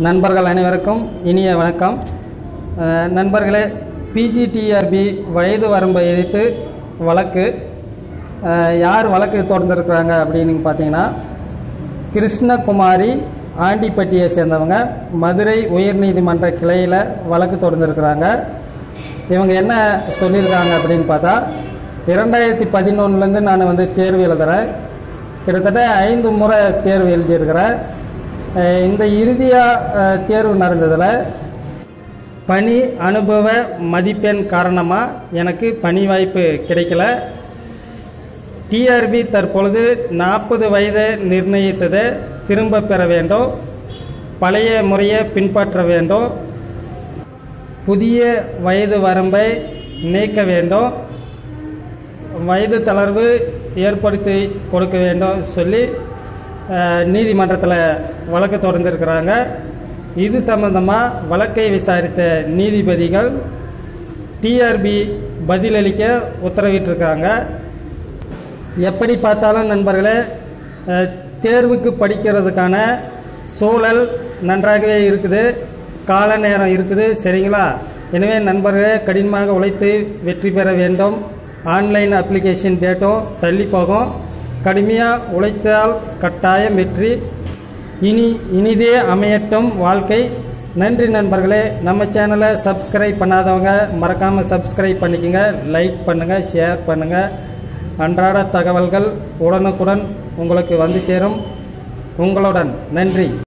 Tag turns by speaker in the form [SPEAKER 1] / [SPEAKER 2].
[SPEAKER 1] நண்பர்கள் அனைவருக்கும் இனிய வணக்கம். நண்பர்களே, பிஜிடிஆர்பி வயது வரம்பை எதிர்த்து வழக்கு யார் வழக்கு தொடர்ந்துருக்குறாங்க அப்படின்னு பார்த்தீங்கன்னா, கிருஷ்ணகுமாரி ஆண்டிப்பட்டியை சேர்ந்தவங்க மதுரை உயர்நீதிமன்ற கிளையில் வழக்கு தொடர்ந்துருக்குறாங்க. இவங்க என்ன சொல்லியிருக்காங்க அப்படின்னு பார்த்தா, 2011 நான் தேர்வு எழுதுகிறேன். கிட்டத்தட்ட 5 முறை தேர்வு எழுதியிருக்கிறேன். இந்த இறுதியாக தேர்வு நடந்ததில் பணி அனுபவ மதிப்பெண் காரணமாக எனக்கு பணி வாய்ப்பு கிடைக்கல. டிஆர்பி தற்பொழுது 40 வயதை நிர்ணயித்ததை திரும்ப பெற வேண்டும், பழைய முறையை பின்பற்ற வேண்டும், புதிய வயது வரம்பை நீக்க வேண்டும், வயது தளர்வு ஏற்படுத்தி கொடுக்க வேண்டும் சொல்லி நீதிமன்றத்தில் வழக்கு தொடர்ந்துருக்கிறாங்க. இது சம்பந்தமாக வழக்கை விசாரித்த நீதிபதிகள் டிஆர்பி பதிலளிக்க உத்தரவிட்டிருக்காங்க. எப்படி பார்த்தாலும் நண்பர்களே, தேர்வுக்கு படிக்கிறதுக்கான சூழல் நன்றாகவே இருக்குது, கால நேரம் இருக்குது, சரிங்களா? எனவே நண்பர்களே, கடினமாக உழைத்து வெற்றி பெற வேண்டும். ஆன்லைன் அப்ளிகேஷன் டேட்டும் தள்ளி போகும். கடுமையாக உழைத்தால் கட்டாயம் வெற்றி. இனிதே அமையட்டும் வாழ்க்கை. நன்றி நண்பர்களே. நம்ம சேனலை சப்ஸ்கிரைப் பண்ணாதவங்க மறக்காமல் சப்ஸ்கிரைப் பண்ணிக்கோங்க, லைக் பண்ணுங்கள், ஷேர் பண்ணுங்கள். அன்றாட தகவல்கள் உடனுக்குடன் உங்களுக்கு வந்து சேரும். உங்களுடன் நன்றி.